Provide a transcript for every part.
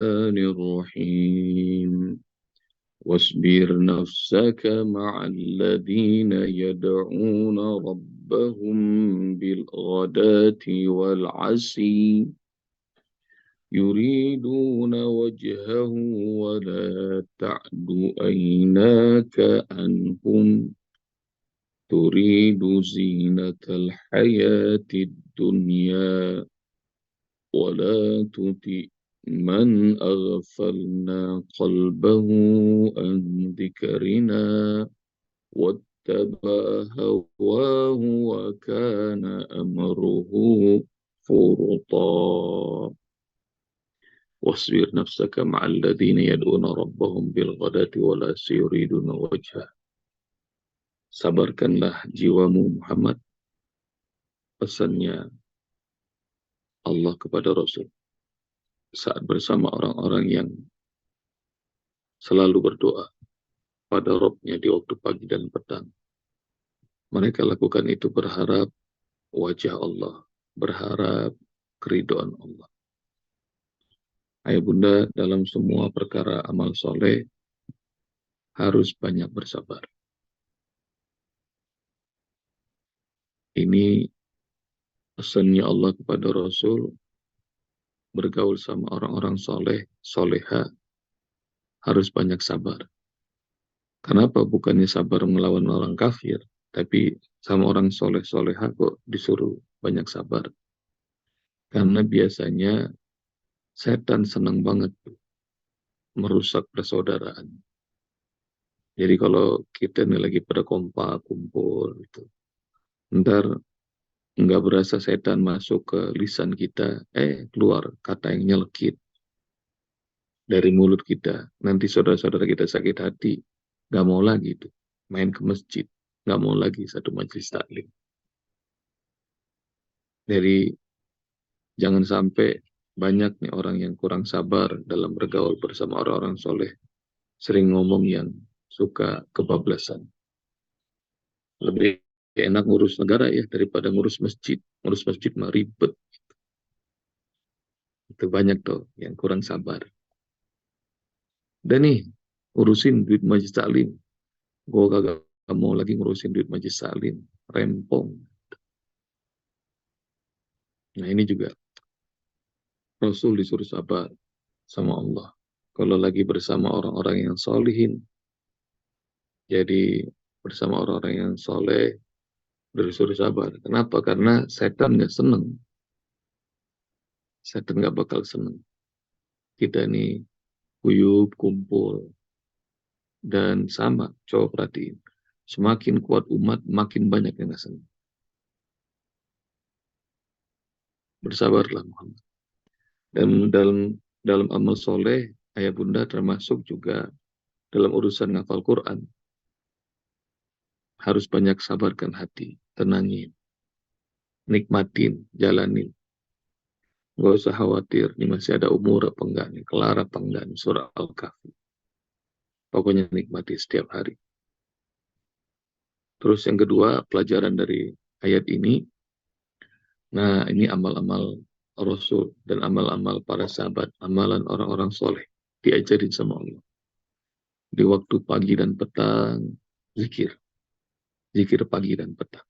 الرحمن الرحيم واصبر نفسك مع الذين يدعون ربهم بالغداة والعشي يريدون وجهه ولا تعد عيناك عنهم تريد زينة الحياة الدنيا ولا تطع من أغفلنا قلبه عن ذكرنا واتبع هواه وكان أمره فرطا واصبر نفسك مع الذين يدعون ربهم بالغداة والعشي يريدون وجهه. Sabarkanlah jiwamu Muhammad, pesannya Allah kepada Rasul saat bersama orang-orang yang selalu berdoa pada Rabb-nya di waktu pagi dan petang. Mereka lakukan itu berharap wajah Allah, berharap keridhaan Allah. Ayah bunda, dalam semua perkara amal soleh harus banyak bersabar. Ini pesannya Allah kepada Rasul, bergaul sama orang-orang soleh, soleha, harus banyak sabar. Kenapa bukannya sabar melawan orang kafir, tapi sama orang soleh, soleha kok disuruh banyak sabar? Karena biasanya setan senang banget merusak persaudaraan. Jadi kalau kita nih lagi pada kompak, kumpul, gitu, ntar nggak berasa setan masuk ke lisan kita, keluar kata yang nyelekit dari mulut kita. Nanti saudara-saudara kita sakit hati, nggak mau lagi tuh main ke masjid, nggak mau lagi satu majelis taklim. Jadi jangan sampai banyak nih orang yang kurang sabar dalam bergaul bersama orang-orang soleh, sering ngomong yang suka kebablasan. Lebih enak ngurus negara ya daripada ngurus masjid. Ngurus masjid mah ribet. Itu banyak tuh yang kurang sabar. Dan nih, urusin duit majelis taklim. Gue kagak mau lagi ngurusin duit majelis taklim. Rempong. Nah ini juga Rasul disuruh sabar sama Allah. Kalau lagi bersama orang-orang yang solihin, jadi bersama orang-orang yang soleh, disuruh sabar. Kenapa? Karena setan nggak seneng. Setan nggak bakal seneng. Kita nih kuyup, kumpul, dan sama, coba perhatiin. Semakin kuat umat, makin banyak yang nggak senang. Bersabarlah Muhammad. Dan dalam amal soleh, ayah bunda termasuk juga dalam urusan ngafal Quran. Harus banyak sabarkan hati, tenangin, nikmatin, jalanin. Gak usah khawatir, ini masih ada umur apa enggak nih, kelar apa enggak nih, surah Al-Kahfi. Pokoknya nikmati setiap hari. Terus yang kedua, pelajaran dari ayat ini, nah ini amal-amal Rasul dan amal-amal para sahabat, amalan orang-orang soleh, diajarin sama Allah. Di waktu pagi dan petang, zikir. Zikir pagi dan petang.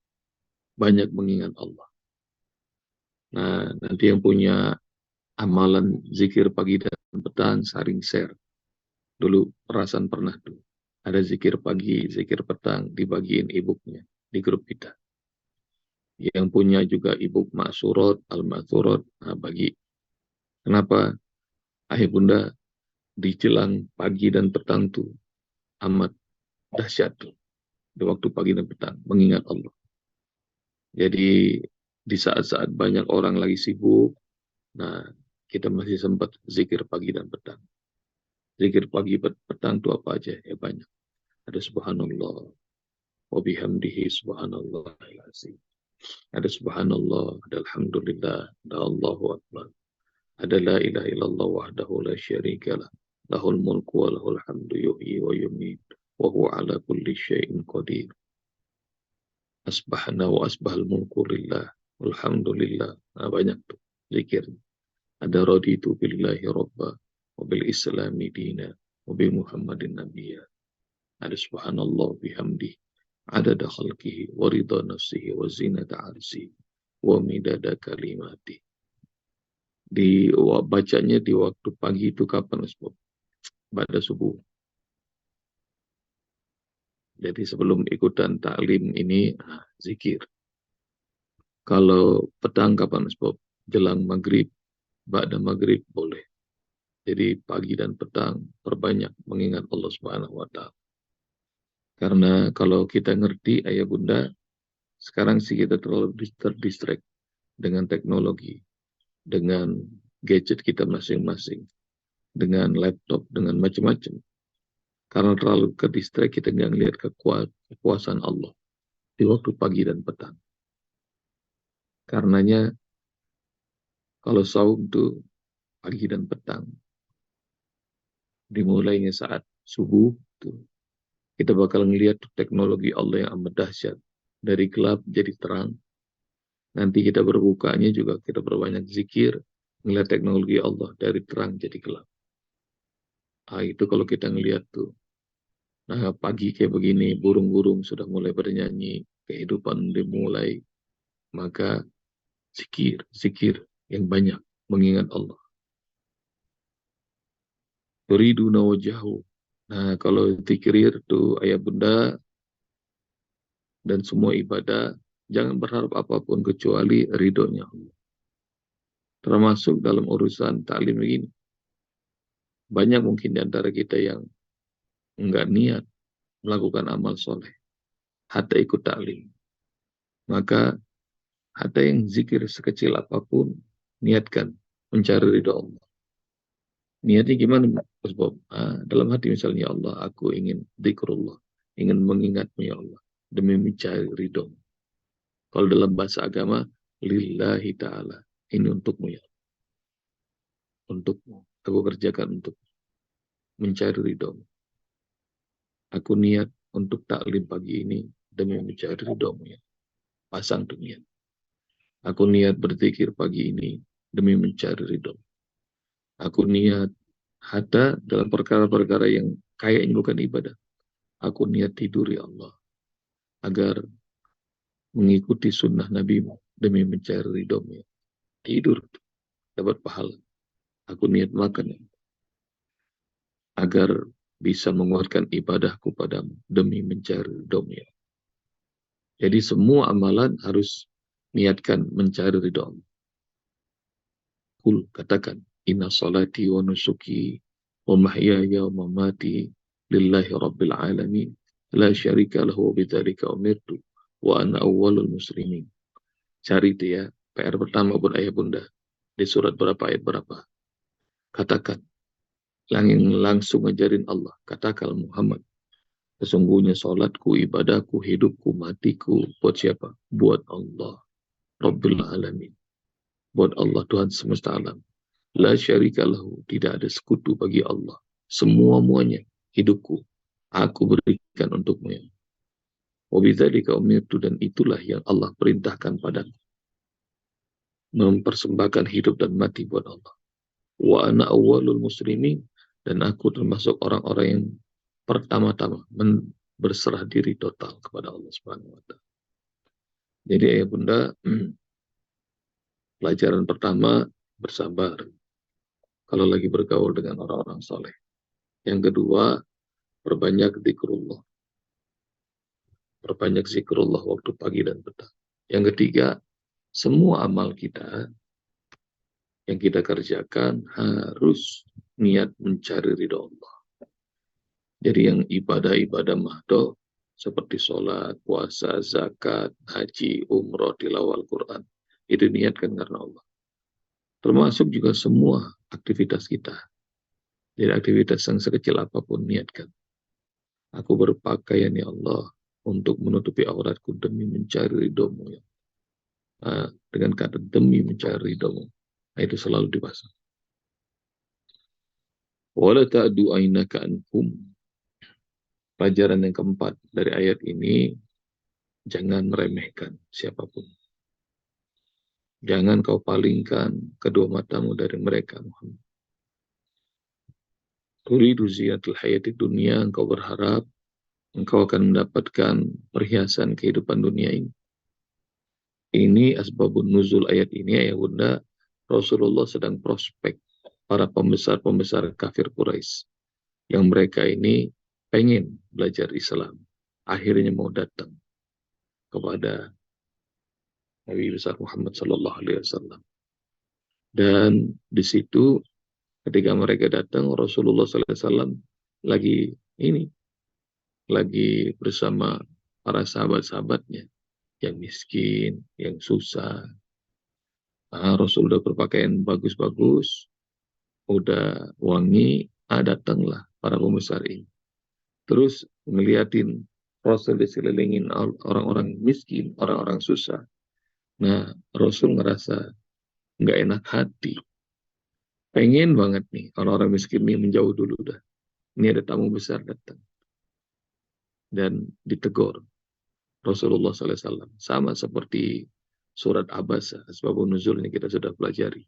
Banyak mengingat Allah. Nah, nanti yang punya amalan zikir pagi dan petang, saring share. Dulu perasaan pernah tuh. Ada zikir pagi, zikir petang, dibagiin e-booknya di grup kita. Yang punya juga e-book Ma'surat, Al-Ma'surat, nah bagi. Kenapa? Ayah bunda, di jelang pagi dan petang tuh amat dahsyat tuh. Di waktu pagi dan petang, mengingat Allah. Jadi di saat-saat banyak orang lagi sibuk, nah kita masih sempat zikir pagi dan petang. Zikir pagi petang itu apa aja? Ya banyak. Ada subhanallah, wa bihamdihi subhanallah al-azim. Ada subhanallah, ada alhamdulillah, ada Allahu akbar. Ada la ilaha illallah wahdahu la syarikalah. Lahul mulku wa lahul hamdu yuhyi wa yumiit. Wa huwa ala kulli syai'in qadir. Asbahna wa asbahal mulku lillah. Alhamdulillah. Nah, banyak tuh zikir. Ada raditu billahi rabba wa bil islami dina wa bi Muhammadin nabiyya. Ada subhanallah bihamdi adada khalqihi wa ridha nafsihi wa zinata arsihi wa midada kalimati. Bacanya di waktu pagi itu kapan, Mas Bob? Pada subuh. Jadi sebelum ikutan taklim ini, zikir. Kalau petang kapan, Mas Bob? Jelang maghrib, ba'da maghrib boleh. Jadi pagi dan petang perbanyak mengingat Allah Subhanahu wa Ta'ala. Karena kalau kita ngerti, ayah bunda, sekarang sih kita terlalu terdistract dengan teknologi, dengan gadget kita masing-masing, dengan laptop, dengan macam-macam. Karena terlalu ke distract, kita nggak ngelihat kekuasaan Allah di waktu pagi dan petang. Karenanya kalau saum itu pagi dan petang, dimulainya saat subuh, tuh, kita bakal ngelihat teknologi Allah yang amat dahsyat. Dari gelap jadi terang. Nanti kita berbukanya juga kita berbanyak zikir, ngelihat teknologi Allah dari terang jadi gelap. Itu kalau kita ngelihat tuh. Nah, pagi kayak begini, burung-burung sudah mulai bernyanyi, kehidupan dimulai. Maka zikir yang banyak mengingat Allah. Yuriduna wajahu. Nah, kalau zikir tuh ayah bunda dan semua ibadah, jangan berharap apapun kecuali ridhonya Allah. Termasuk dalam urusan taklim ini. Banyak mungkin di antara kita yang enggak niat melakukan amal soleh. Hatta ikut taklim. Maka hatta yang zikir sekecil apapun, niatkan mencari ridho Allah. Niatnya gimana, Mas Bob? Dalam hati misalnya, Allah, aku ingin zikrullah, ingin mengingatmu ya Allah, demi mencari ridho. Kalau dalam bahasa agama, lillahi ta'ala, ini untukmu ya. Untukmu, aku kerjakan untuk mencari ridho. Aku niat untuk taklim pagi ini demi mencari ridhomu ya. Pasang tuh niat. Aku niat berzikir pagi ini demi mencari ridho. Aku niat hatta dalam perkara-perkara yang kayaknya bukan ibadah. Aku niat tidur ya Allah agar mengikuti sunnah Nabi-Mu demi mencari ridho-Mu. Tidur dapat pahala. Aku niat makan ya, agar bisa menguatkan ibadahku padamu demi mencari ridho-Mu ya. Jadi semua amalan harus niatkan mencari ridho Allah. Kul, katakan, inna salati wa nusuki wa mahyaya wa mamati lillahi rabbil alamin la syarika lahu wa bidzalika umirtu wa ana awwalul muslimin. Cari itu ya, PR pertama pun ayah bunda. Di surat berapa, ayat berapa. Katakan, langsung ngajarin Allah. Katakan Muhammad, sesungguhnya salatku, ibadahku, hidupku, matiku, buat siapa? Buat Allah, Rabbil Alamin. Buat Allah, Tuhan semesta alam. La syarika lahu, tidak ada sekutu bagi Allah. Semua-muanya, hidupku, aku berikan untukmu ya. Wabidzalika umirtu, dan itulah yang Allah perintahkan padaku. Mempersembahkan hidup dan mati buat Allah. Wa ana awwalul muslimin, dan aku termasuk orang-orang yang pertama-tama berserah diri total kepada Allah Subhanahu wa Ta'ala. Jadi ayah bunda, pelajaran pertama, bersabar kalau lagi bergaul dengan orang-orang soleh. Yang kedua, perbanyak zikrullah. Perbanyak zikrullah waktu pagi dan petang. Yang ketiga, semua amal kita yang kita kerjakan harus niat mencari ridho Allah. Jadi yang ibadah-ibadah mahdoh seperti sholat, puasa, zakat, haji, umroh, tilawah Al-Quran, itu niatkan karena Allah. Termasuk juga semua aktivitas kita. Jadi aktivitas yang sekecil apapun niatkan. Aku berpakaian ya Allah untuk menutupi auratku demi mencari ridhomu ya. Dengan kata demi mencari ridhomu. Itu selalu dipasang. Wala ta'du ainaka anhum. Pelajaran yang keempat dari ayat ini, jangan meremehkan siapapun. Jangan kau palingkan kedua matamu dari mereka, Muhammad. turidu zinatul hayati dunia, engkau berharap engkau akan mendapatkan perhiasan kehidupan dunia ini. Ini asbabun nuzul ayat ini, ayah bunda. Rasulullah sedang prospek para pembesar-pembesar kafir Quraisy yang mereka ini pengen belajar Islam. Akhirnya mau datang kepada Nabi besar Muhammad Sallallahu Alaihi Wasallam. Dan di situ ketika mereka datang, Rasulullah Sallallahu Alaihi Wasallam lagi bersama para sahabat-sahabatnya yang miskin, yang susah. Nah, Rasul udah berpakaian bagus-bagus, udah wangi, datanglah para pembesar ini. Terus ngeliatin Rasul diselilingin orang-orang miskin, orang-orang susah. Nah, Rasul ngerasa nggak enak hati. Pengen banget nih orang-orang miskin ini menjauh dulu dah. Ini ada tamu besar datang. Dan ditegur Rasulullah SAW. Sama seperti surat Abasa, Asbabun Nuzul ini kita sudah pelajari.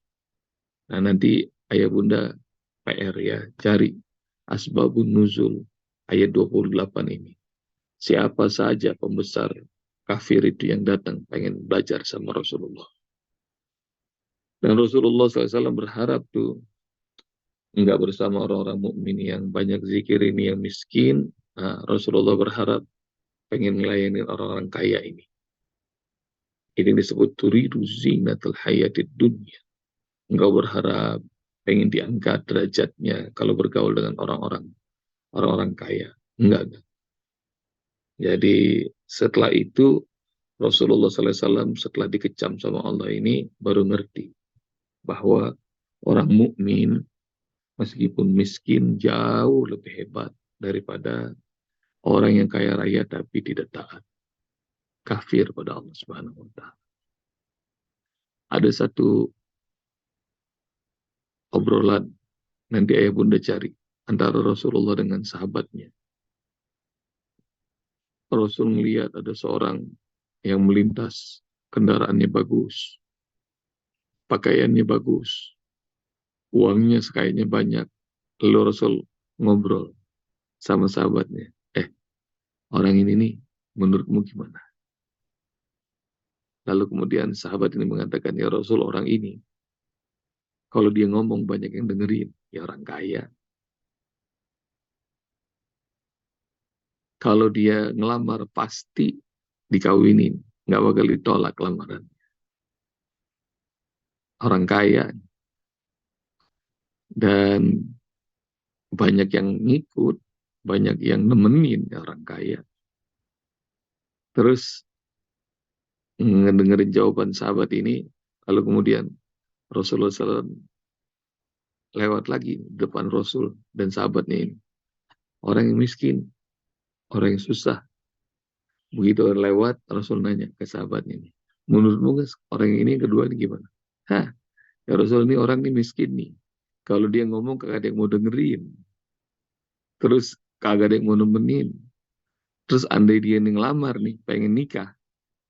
Nah, nanti ayah bunda PR ya, cari Asbabun Nuzul ayat 28 ini. Siapa saja pembesar kafir itu yang datang pengen belajar sama Rasulullah. Dan Rasulullah SAW berharap tuh enggak bersama orang-orang mukmin yang banyak zikir ini, yang miskin. Nah, Rasulullah berharap pengen melayani orang-orang kaya ini. Ini disebut turidu zinatul hayatid dunya. Engkau berharap pengen diangkat derajatnya kalau bergaul dengan orang-orang kaya. Enggak. Jadi setelah itu Rasulullah SAW setelah dikecam sama Allah ini baru ngerti bahwa orang mukmin meskipun miskin jauh lebih hebat daripada orang yang kaya raya tapi tidak taat, kafir pada Allah Subhanahu wa taala. Ada satu obrolan nanti ayah bunda cari antara Rasulullah dengan sahabatnya. Rasul melihat ada seorang yang melintas, kendaraannya bagus, pakaiannya bagus, uangnya sekayanya banyak. Lalu Rasul ngobrol sama sahabatnya. Orang ini nih, menurutmu gimana? Lalu kemudian sahabat ini mengatakan, ya Rasul, orang ini, kalau dia ngomong banyak yang dengerin, ya orang kaya. Kalau dia ngelamar pasti dikawinin, nggak bakal ditolak lamaran. Orang kaya. Dan banyak yang ngikut, banyak yang nemenin ya orang kaya. Terus ngedengerin jawaban sahabat ini, lalu kemudian Rasulullah SAW lewat lagi depan Rasul dan sahabatnya ini. Orang yang miskin, orang yang susah. Begitu lewat, Rasul nanya ke sahabatnya ini. Menurutmu orang ini kedua ini gimana? Hah, ya Rasul ini orang ini miskin nih. Kalau dia ngomong kagak ada yang mau dengerin. Terus kagak ada yang mau nemenin. Terus andai dia nih ngelamar nih, pengen nikah.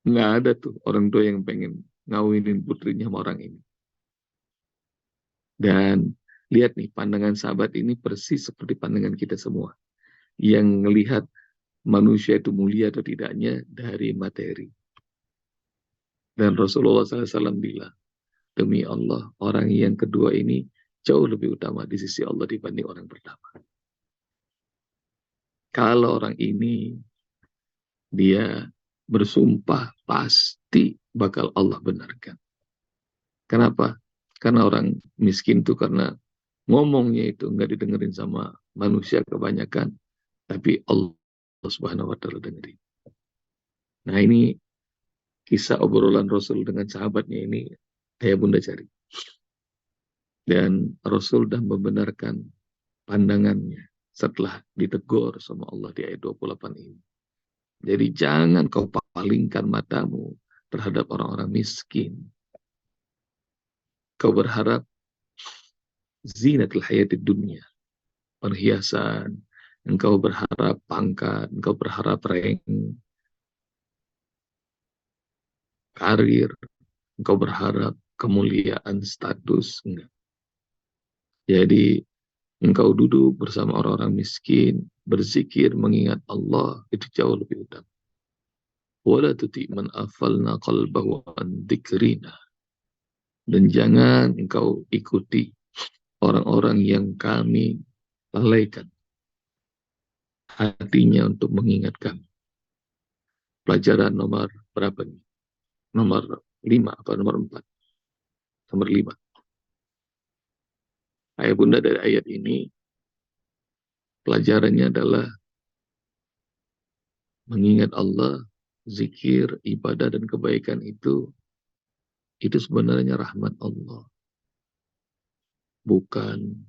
Nggak ada tuh orang tua yang pengen ngawinin putrinya sama orang ini. Dan lihat nih, pandangan sahabat ini persis seperti pandangan kita semua. Yang melihat manusia itu mulia atau tidaknya dari materi. Dan Rasulullah SAW bilang, demi Allah, orang yang kedua ini jauh lebih utama di sisi Allah dibanding orang pertama. Kalau orang ini, dia bersumpah, pasti bakal Allah benarkan. Kenapa? Karena orang miskin itu karena ngomongnya itu nggak didengerin sama manusia kebanyakan, tapi Allah Subhanahu wa taala dengerin. Nah, ini kisah obrolan Rasul dengan sahabatnya ini ayah bunda cari. Dan Rasul dah membenarkan pandangannya setelah ditegur sama Allah di ayat 28 ini. Jadi jangan kau palingkan matamu terhadap orang-orang miskin. Kau berharap zinatul hayatid dunia, perhiasan, engkau berharap pangkat, engkau berharap rank, karir, engkau berharap kemuliaan, status, enggak. Jadi engkau duduk bersama orang-orang miskin, berzikir, mengingat Allah, itu jauh lebih utama. Wala tuti man afalna qalbahu an dzikrina. Dan jangan engkau ikuti orang-orang yang kami lalaikan hatinya untuk mengingat kami. Pelajaran nomor berapa nih? Nomor 5 atau nomor 4? Nomor 5. Ayah bunda dari ayat ini, pelajarannya adalah mengingat Allah, zikir, ibadah, dan kebaikan itu sebenarnya rahmat Allah, bukan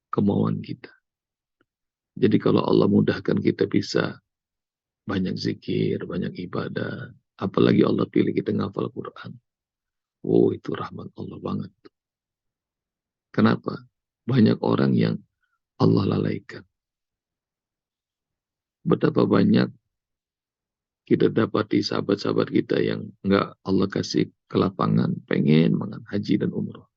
kemauan kita. Jadi kalau Allah mudahkan kita bisa banyak zikir, banyak ibadah, apalagi Allah pilih kita ngafal Quran. Oh, itu rahmat Allah banget. Kenapa? Banyak orang yang Allah lalaikan. Betapa banyak kita dapati sahabat-sahabat kita yang nggak Allah kasih kelapangan, pengen banget haji dan umroh.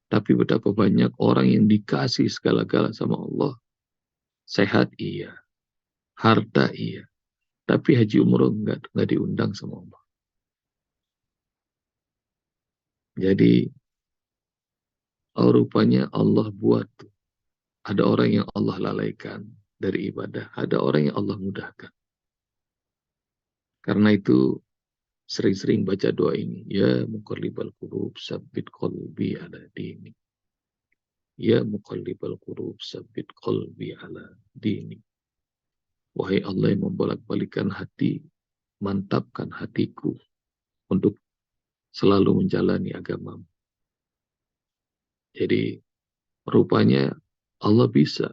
Tapi betapa banyak orang yang dikasih segala-gala sama Allah. Sehat iya, harta iya, tapi haji umroh nggak diundang sama Allah. Jadi rupanya Allah buat ada orang yang Allah lalaikan dari ibadah, ada orang yang Allah mudahkan. Karena itu sering-sering baca doa ini, ya muqallibal qulub sabbit qalbi ala dini. Ya muqallibal qulub sabbit qalbi ala dini. Wahai Allah yang membolak-balikan hati, mantapkan hatiku untuk selalu menjalani agamamu. Jadi rupanya Allah bisa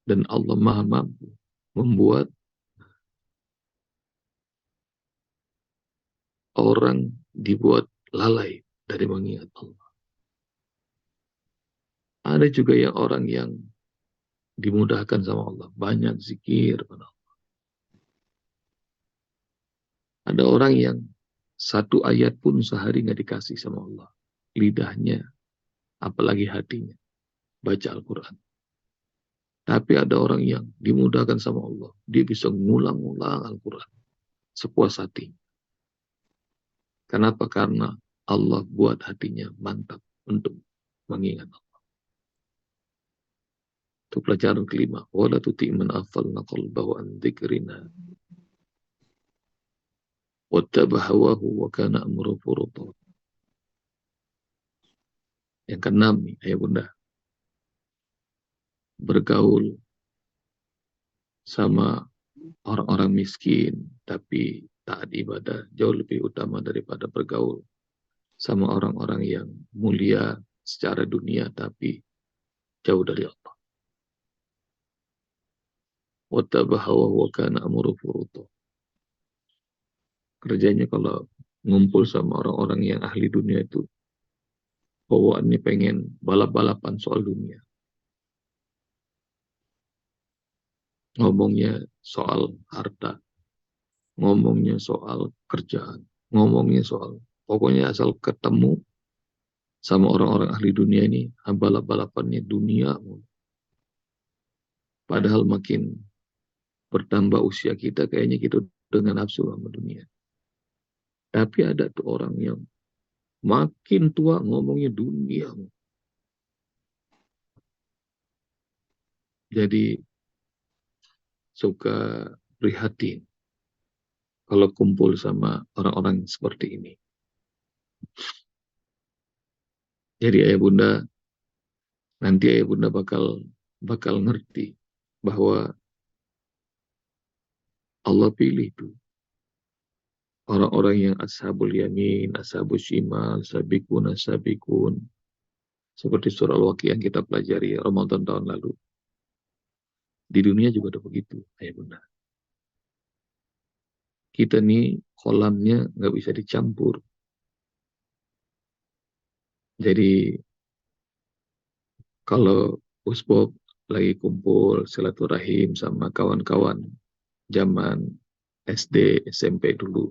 dan Allah maha mampu membuat orang dibuat lalai dari mengingat Allah. Ada juga yang orang yang dimudahkan sama Allah, banyak zikir. Ada orang yang satu ayat pun sehari nggak dikasih sama Allah. Lidahnya, apalagi hatinya, baca Al-Quran. Tapi ada orang yang dimudahkan sama Allah. Dia bisa ngulang-ngulang Al-Quran sepuas hati. Kenapa? Karena Allah buat hatinya mantap untuk mengingat Allah. Itu pelajaran kelima. Wala tuti man afalna qalbahu an dzikrina wattaba hawahu wa kana amruhu furuta. Yang keenam nih, ayah bunda, bergaul sama orang-orang miskin tapi taat ibadah jauh lebih utama daripada bergaul sama orang-orang yang mulia secara dunia tapi jauh dari Allah. Wattabahawa wa kana amruhu furuta. Kerjanya kalau ngumpul sama orang-orang yang ahli dunia itu bawaannya pengen balap-balapan soal dunia. Ngomongnya soal harta, ngomongnya soal kerjaan, ngomongnya soal, pokoknya asal ketemu sama orang-orang ahli dunia ini, balap-balapannya dunia. Padahal makin bertambah usia kita, kayaknya kita dengan nafsu sama dunia. Tapi ada tuh orang yang makin tua ngomongnya dunia. Jadi suka prihatin kalau kumpul sama orang-orang seperti ini. Jadi ayah bunda, nanti ayah bunda bakal ngerti bahwa Allah pilih tuh orang-orang yang ashabul yamin, ashabul shimal, sabikun, sabikun. Seperti surah Al-Waqiah yang kita pelajari Ramadan tahun lalu. Di dunia juga ada begitu, ayah bunda. Kita nih kolamnya nggak bisa dicampur. Jadi kalau Usbok lagi kumpul silaturahim sama kawan-kawan zaman SD, SMP dulu,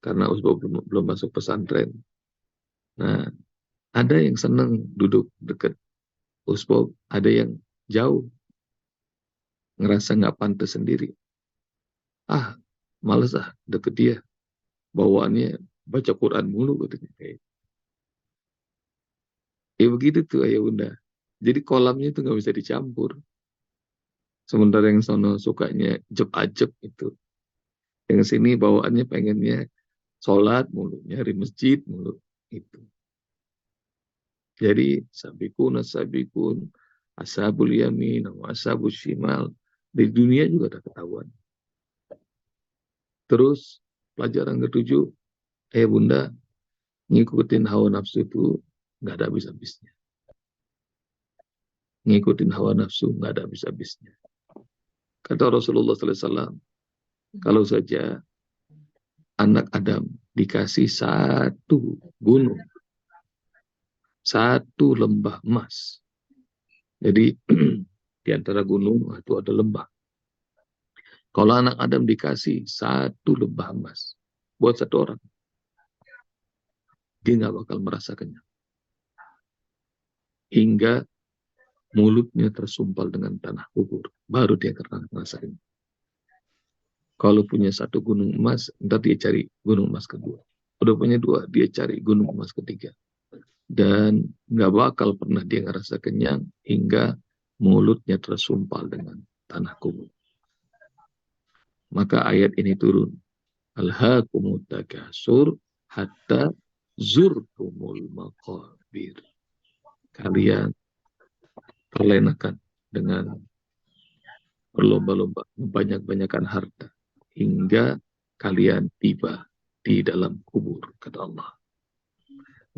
karena Usbok belum masuk pesantren. Nah, ada yang senang duduk dekat Usbab ada yang jauh, ngerasa nggak pantas sendiri. Males deket dia. Bawaannya baca Quran mulu katanya. Begitu tuh ayah bunda. Jadi kolamnya itu nggak bisa dicampur. Sementara yang sono sukanya jeb-ajeb itu. Yang sini bawaannya pengennya sholat mulu, nyari masjid mulu. Itu. Jadi sabikun, ashabul yamin, ashabul shimal. Di dunia juga ada ketahuan. Terus pelajaran ketujuh, bunda, ngikutin hawa nafsu itu nggak ada habis-habisnya. Ngikutin hawa nafsu nggak ada habis-habisnya. Kata Rasulullah SAW, kalau saja anak Adam dikasih satu gunung, satu lembah emas. Jadi di antara gunung itu ada lembah. Kalau anak Adam dikasih satu lembah emas buat satu orang, dia nggak bakal merasa kenyang. Hingga mulutnya tersumpal dengan tanah kubur. Baru dia akan merasa kenyang. Kalau punya satu gunung emas, ntar dia cari gunung emas kedua. Udah punya dua, dia cari gunung emas ketiga. Dan nggak bakal pernah dia ngerasa kenyang hingga mulutnya tersumpal dengan tanah kubur. Maka ayat ini turun. Alhaakumut takasur hatta zurtumul maqabir. Kalian terlenakan dengan berlomba-lomba, banyak-banyakan harta. Hingga kalian tiba di dalam kubur, kata Allah.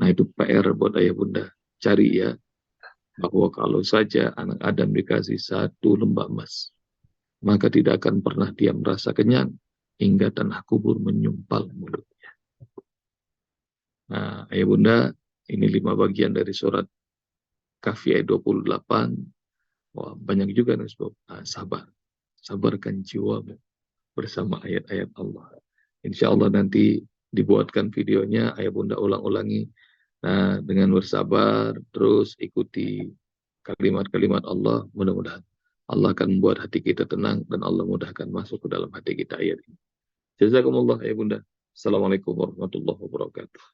Nah itu PR buat ayah bunda. Cari ya, bahwa kalau saja anak Adam dikasih satu lembah emas, maka tidak akan pernah dia merasa kenyang hingga tanah kubur menyumpal mulutnya. Nah, ayah bunda, ini 5 bagian dari surat Kahfi ayat 28. Wah, banyak juga nih sebab sabar. Sabarkan jiwamu bersama ayat-ayat Allah. Insya Allah nanti dibuatkan videonya, ayah bunda ulang-ulangi. Nah, dengan bersabar, terus ikuti kalimat-kalimat Allah, mudah-mudahan Allah akan membuat hati kita tenang dan Allah mudahkan masuk ke dalam hati kita ayat ini. Jazakumullah ya bunda. Assalamualaikum warahmatullahi wabarakatuh.